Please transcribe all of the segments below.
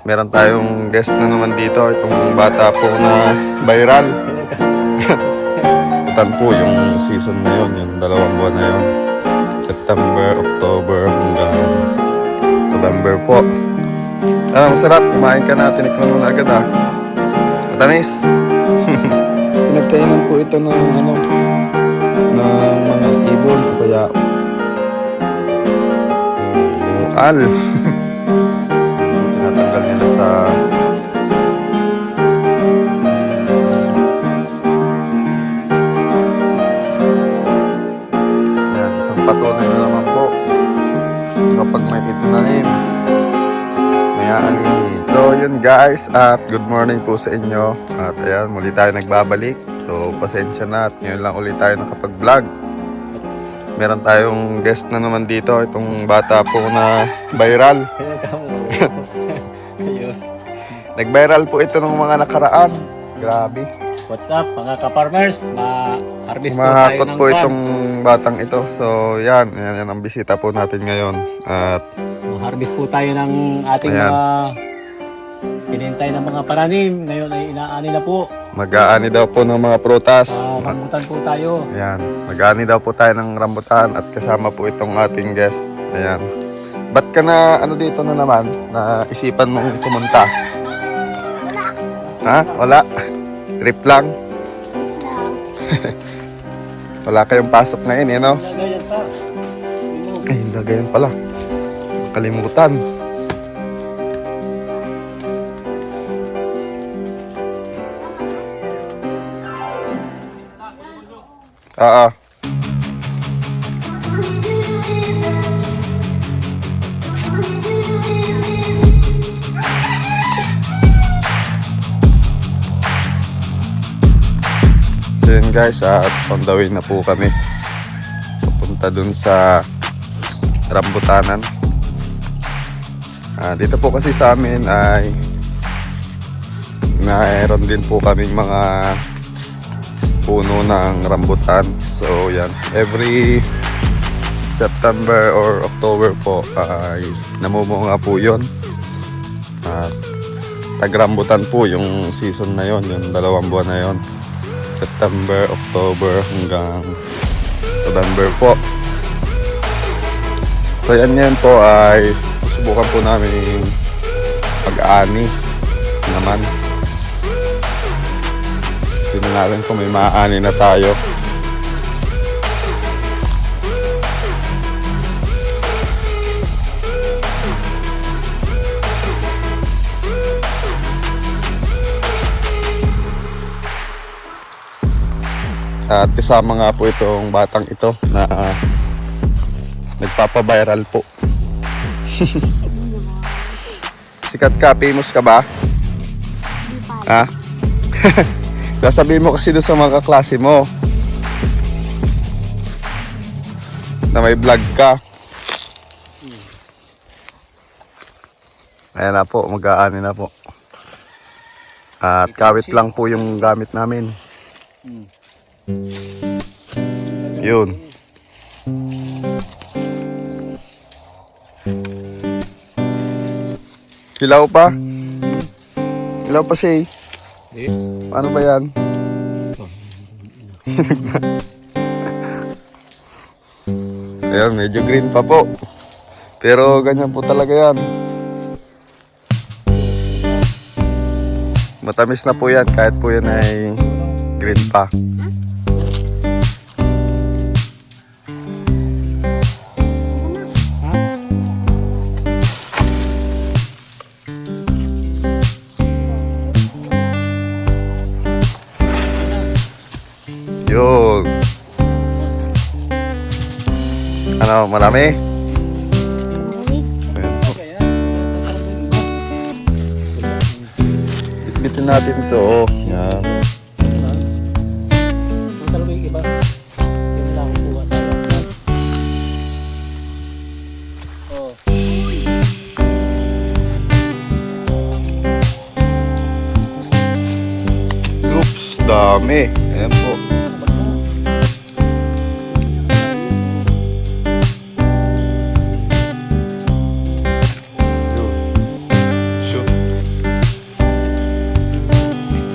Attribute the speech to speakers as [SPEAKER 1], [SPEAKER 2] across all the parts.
[SPEAKER 1] meron tayong guest na naman dito. Itong bata po na viral. Butan po yung season na yun, yung 2 buwan na yun. September, October hanggang November po. Masarap. Kumain ka na. Tinikman mo na agad matamis. Pinagkainan po ito ng ng mga ibon o kaya al. Tinatanggal nila sa yan, isang patunay na naman po kapag may itinanim may aanin. So yun guys, at good morning po sa inyo. At ayan, muli tayo nagbabalik. So pasensya na at ngayon lang ulit tayo nakapag-vlog. Meron tayong guest na naman dito. Itong bata po na viral. Nag-viral po ito ng mga nakaraan. Grabe.
[SPEAKER 2] What's up mga ka-farmers? Ma-harvest po tayo
[SPEAKER 1] Mahakot
[SPEAKER 2] ng
[SPEAKER 1] po itong batang ito. So yan ang bisita po natin ngayon. At
[SPEAKER 2] harvest po tayo ng ating
[SPEAKER 1] ayan,
[SPEAKER 2] mga pinintay ng mga paranim. Ngayon ay inaani na po.
[SPEAKER 1] mag-aani daw po ng mga prutas.
[SPEAKER 2] Rambutan po tayo.
[SPEAKER 1] Ayan, mag-aani daw po tayo ng rambutan at kasama po itong ating guest. Ayan. Ba't ka na dito na naman? Na isipan mong pumunta? Ha? Wala? Trip lang? Wala kayong pasok ngayon, no?
[SPEAKER 2] Ganyan pa.
[SPEAKER 1] Ay, gagayan pala. Kalimutan. Oo. So yun guys, at on the way na po kami papunta dun sa rambutanan. Dito po kasi sa amin ay mayroon din po kaming mga puno ng rambutan. So yan, every September or October po ay namumunga po yun. Tagrambutan po yung season na yon, yung 2 buwan na yon, September, October hanggang November po. So yan po ay susubukan po namin pag-ani naman. Tingnan natin kung may maaani na tayo. At kasama nga po itong batang ito na nagpapa-viral po. Sikat ka, famous ka ba? Ha? Sasabihin mo kasi doon sa mga kaklase mo na may vlog ka. Ayan na po, mag-aani na po. At kawit lang po yung gamit namin. Yun. Hilaw pa? Hilaw pa siya eh. Ano ba yan? Ayan, medyo green pa po. Pero ganyan po talaga yan. Matamis na po yan kahit po yan ay green pa. Yun. Ano, marami? Ayan po. Bitbitin natin ito. Oh. Yan. Oops, dami. Ayan po.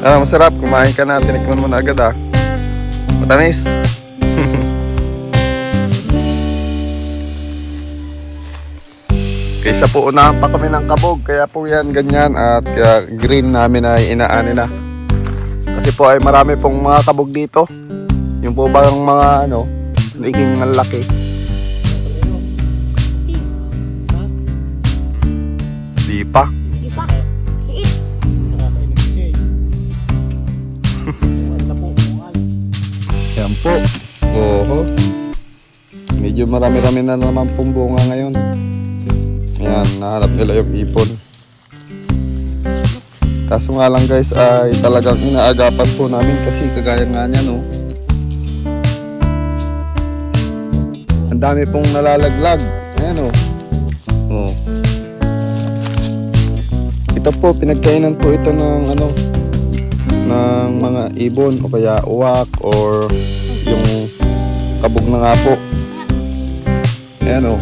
[SPEAKER 1] Ano, masarap. Kumain ka na. Tinikman mo na agad ah. Matamis. Kaysa po unahan pa kami ng kabog. Kaya po yan ganyan. At kaya green namin ay inaani na. Kasi po ay marami pong mga kabog dito. Yung po bang mga ano, naging malaki. Di pa.
[SPEAKER 3] Ipa. Iit.
[SPEAKER 2] Nakakainig siya eh. Ano na po, bungal.
[SPEAKER 1] Yan po. Oo. Medyo marami-rami na naman pong bunga ngayon. Ayan, nahanap nila yung ipon. Kaso nga lang guys ay talagang inaagapan po namin kasi kagaya nga niya no. Ang dami pong nalalaglag. Ayan o. Oh. Ito po, pinagkainan po ito ng ano, ng mga ibon o kaya uwak or yung kabog na nga po. Ayan o.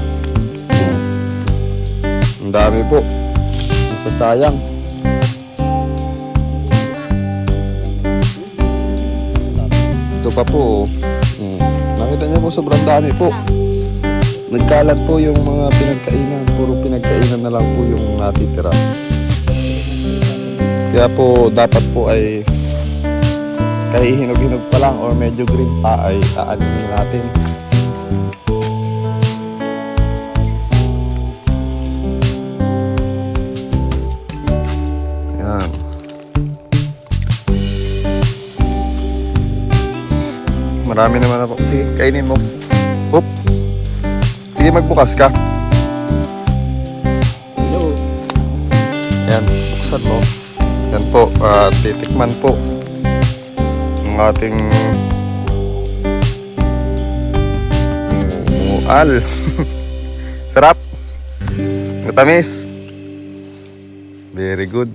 [SPEAKER 1] Ang dami po. Sayang. Ito pa po. Nakita niyo po sobrang dami po. Nagkalat po yung mga pinagkainan. Puro pinagkainan na lang po yung natitira. Kaya po dapat po ay kahit hinog-hinog pa lang or medyo green pa ay aanin natin. Yan. Marami naman ako. Sige, kainin mo. Oops. Sige, magbukas ka.
[SPEAKER 2] Hello.
[SPEAKER 1] Yan, buksan mo. Yan po, titikman po ang ating mual. Sarap. Matamis. Very good.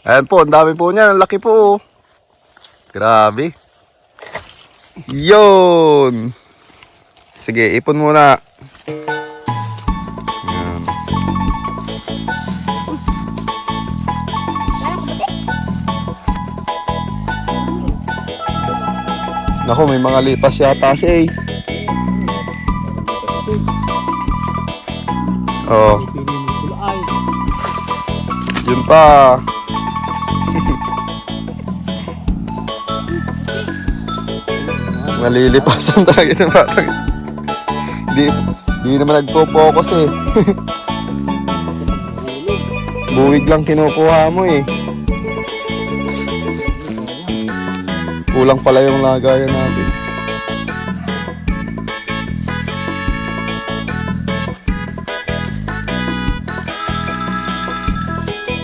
[SPEAKER 1] Ayan po, ang dami po niyan. Ang laki po. Grabe. Yun. Sige, ipon muna. Yan. Naku, may mga lipas yata siya eh. Oh,
[SPEAKER 2] Pili mo pula ay.
[SPEAKER 1] yun pa. Nalilipasan talaga yung batang. Di naman nagpo-focus eh. Buwig lang kinukuha mo eh. Kulang pala yung lagayan natin.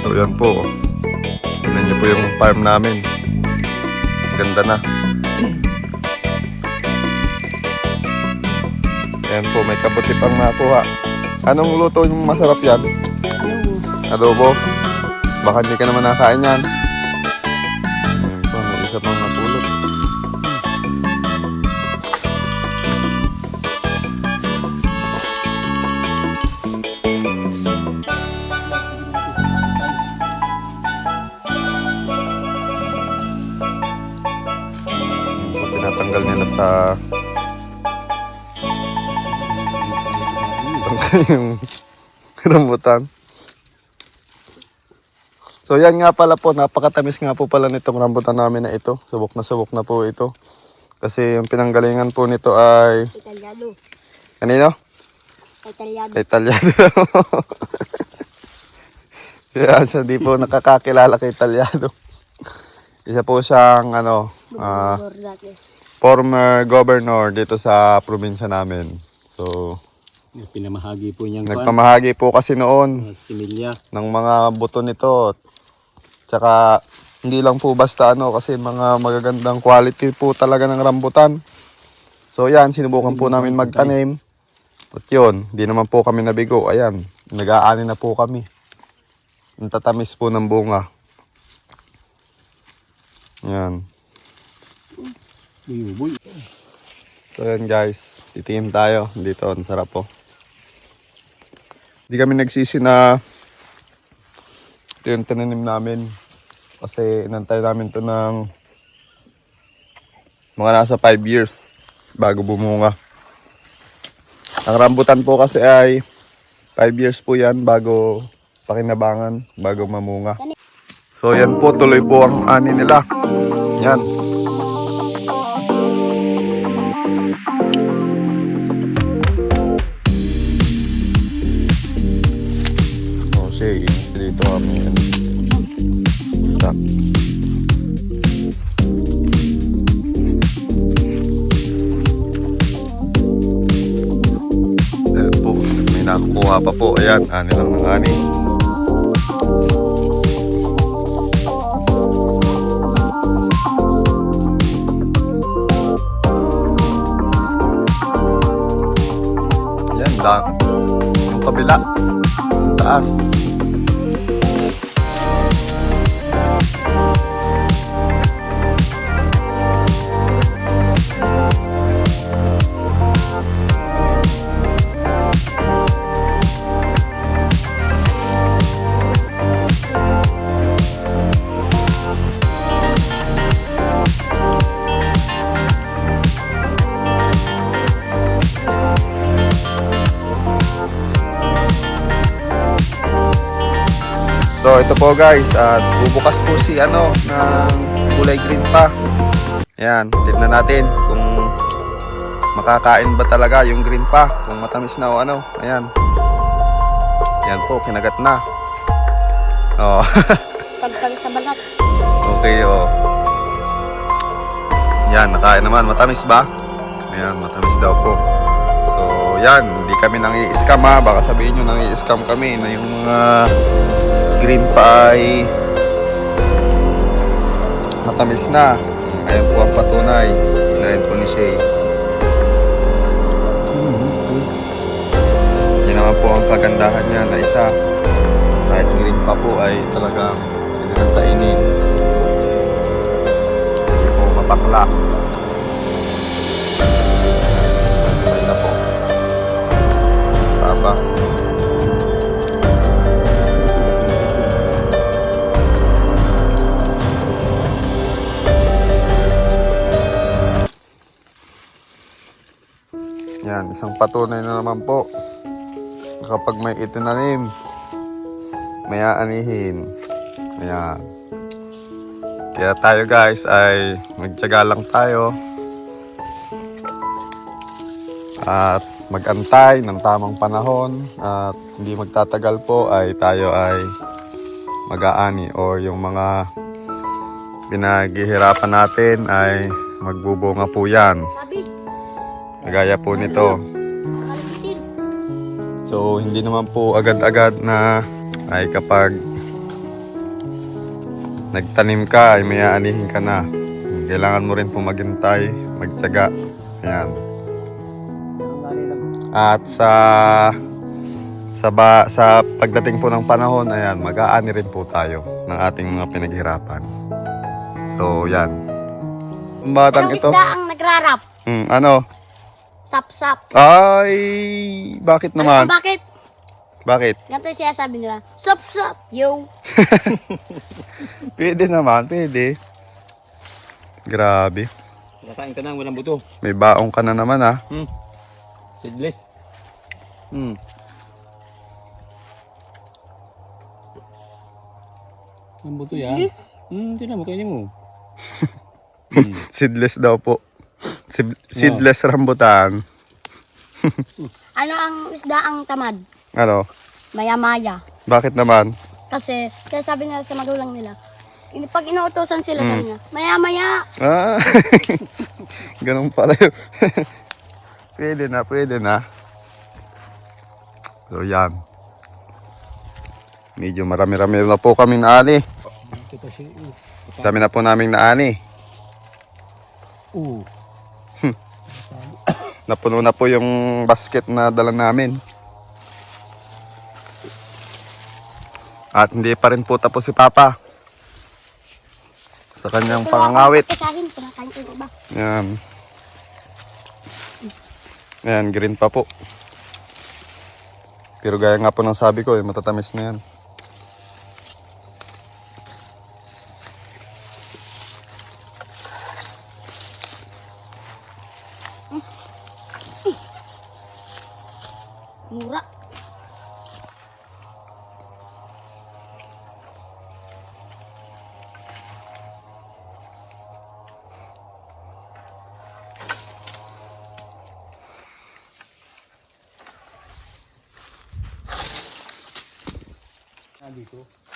[SPEAKER 1] So yan po. Tignan niyo po yung farm namin. Ganda na. Ayan po, may kabuti pang nakuha. Anong luto yung masarap yan? Adobo. Baka hindi ka naman nakain yan. Ayan po, may isa pang napulot. Ayan po, tinatanggal nila sa yung rambutan. So yan nga pala po, napakatamis nga po pala nitong rambutan namin na ito. Subok na po ito. Kasi yung pinanggalingan po nito ay...
[SPEAKER 3] Italyano.
[SPEAKER 1] Kanino?
[SPEAKER 3] Italyano.
[SPEAKER 1] Italyano. Kaya sa di po nakakakilala kay Italyano. Isa po siyang ano, former governor dito sa probinsya namin. So...
[SPEAKER 2] Pinamahagi po niyang kwan.
[SPEAKER 1] Nagpamahagi po kasi noon
[SPEAKER 2] Similya.
[SPEAKER 1] ng mga buto nito. Tsaka hindi lang po basta ano kasi mga magagandang quality po talaga ng rambutan. So yan, sinubukan po namin magtanim. At yun, di naman po kami nabigo. Ayan, nag-aani na po kami. Ang tatamis po ng bunga. Yan.
[SPEAKER 2] Buyuboy.
[SPEAKER 1] So yan guys, titingin tayo. Dito, ang sarap po. Hindi kami nagsisi na ito yung tinanim namin. Kasi inantay namin to ng mga nasa 5 years bago bumunga. Ang rambutan po kasi ay 5 years po yan bago pakinabangan, bago mamunga. So yan po, tuloy po ang ani nila. Yan. Oh, sige. Dito kami. Tap. Ayan po, may nakukuha pa po. Ayan, ani lang ng ani. Yung kabila, taas. So ito po guys, at bubukas po si ng kulay green pa. Ayan, tignan natin kung makakain ba talaga yung green pa, kung matamis na o ano. Ayan. Ayan po, kinagat na. Oh.
[SPEAKER 3] Pagkalit sa balat.
[SPEAKER 1] Okay, oh. Yan, nakain naman. Matamis ba? Ayan, matamis daw po. So, yan, hindi kami nang i-scam ha. Baka sabihin nyo nang i-scam kami na yung mga green pie matamis na. Ayan po ang patunay. Inayin po ni Shay. Yan naman po ang kagandahan niya na isa. Kahit green pa po ay talagang hindi nang kainin. Hindi po mapakla. Ay na po. Taba. Yan, isang patunay na naman po na kapag may itinanim, may aanihin. Ayan. Kaya tayo guys ay magtiyaga lang tayo at mag-antay ng tamang panahon at hindi magtatagal po ay tayo ay mag-aani o yung mga pinaghihirapan natin ay magbubunga po yan.
[SPEAKER 3] Sabi,
[SPEAKER 1] Gaya po nito.
[SPEAKER 3] nakalimutin.
[SPEAKER 1] So, hindi naman po agad-agad na ay kapag nagtanim ka ay may aanihin ka na. Kailangan mo rin po maghintay, magtiyaga. Ayan. At sa pagdating po ng panahon, ayan, mag-aani rin po tayo ng ating mga pinaghirapan. So, yan. Ang batang
[SPEAKER 3] Anong
[SPEAKER 1] ito.
[SPEAKER 3] isda ang nagrarap?
[SPEAKER 1] Ano?
[SPEAKER 3] Sap-sap.
[SPEAKER 1] Ay, bakit naman?
[SPEAKER 3] Alam mo bakit?
[SPEAKER 1] Bakit?
[SPEAKER 3] Ganito siya sabi nila. Sap-sap, yo.
[SPEAKER 1] Pwede naman, pwede. Grabe.
[SPEAKER 2] Nakain ka na, walang buto.
[SPEAKER 1] May baong ka na naman ha.
[SPEAKER 2] Seedless. Ang buto yan.
[SPEAKER 3] Yes.
[SPEAKER 2] Tinan mo, kainin mo.
[SPEAKER 1] Seedless daw po. Seedless rambutan.
[SPEAKER 3] Ano ang isda ang tamad?
[SPEAKER 1] Ano?
[SPEAKER 3] Maya-maya.
[SPEAKER 1] Bakit naman?
[SPEAKER 3] Kasi, kaya sabi nila sa magulang nila, pag inuutosan sila sa kanya, maya-maya.
[SPEAKER 1] Ah, ganun pala yun. Pwede na, pwede na. So yan. Medyo marami-rami na po kami naani. Dami na po naming naani. Napuno na po yung basket na dala namin. At hindi pa rin po tapos si Papa sa kanyang pangangawit.
[SPEAKER 3] Kasahin, pinakain ko yung iba.
[SPEAKER 1] Yan. Yan, green pa po. Pero gaya nga po ng sabi ko, matatamis na yan.
[SPEAKER 3] Mura.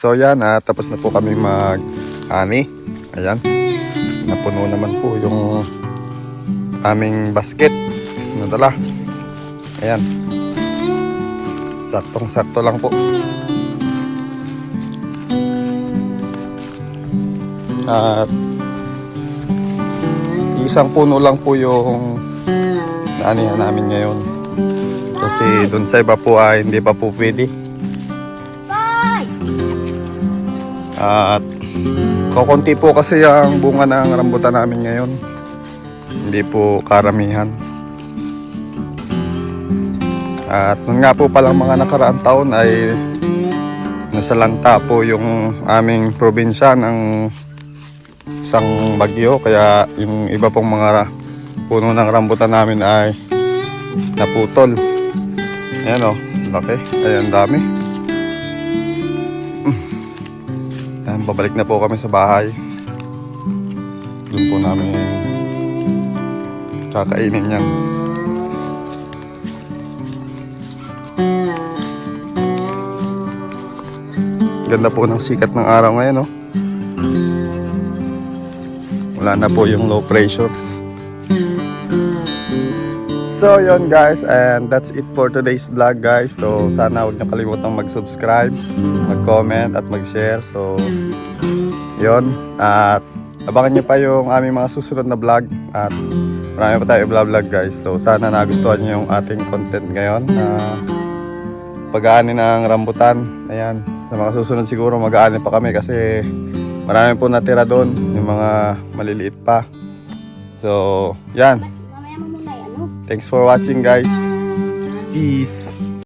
[SPEAKER 1] So yan, tapos na po kami mag-ani. Ayan. Napuno naman po yung aming basket. Nadala. Ayan. Saktong-sakto lang po. At isang puno lang po yung naanihan namin ngayon. Kasi dun sa iba po ay hindi pa po pwede. At kukunti po kasi ang bunga ng rambutan namin ngayon. Hindi po karamihan. At nun nga po palang mga nakaraang taon ay nasalanta po yung aming probinsya ng isang bagyo. Kaya yung iba pong mga puno ng rambutan namin ay naputol. Ayan o, laki. Ayan, dami. Ayan, babalik na po kami sa bahay. Doon po namin kakainin yan. Ganda po ng sikat ng araw ngayon, no? Wala na po yung low pressure. So yun guys, and that's it for today's vlog guys. So sana huwag niyo kalimutang mag-subscribe, mag-comment at mag-share. So yun, at abangan niyo pa yung aming mga susunod na vlog. At marami pa tayo vlog guys. So sana nagustuhan niyo yung ating content ngayon. Pag-aani ng rambutan. Ayan, sa mga susunod siguro mag-aani pa kami kasi marami po natira doon, yung mga maliliit pa. So yan.
[SPEAKER 3] Mamaya mo muna yan, no?
[SPEAKER 1] Thanks for watching guys. Peace.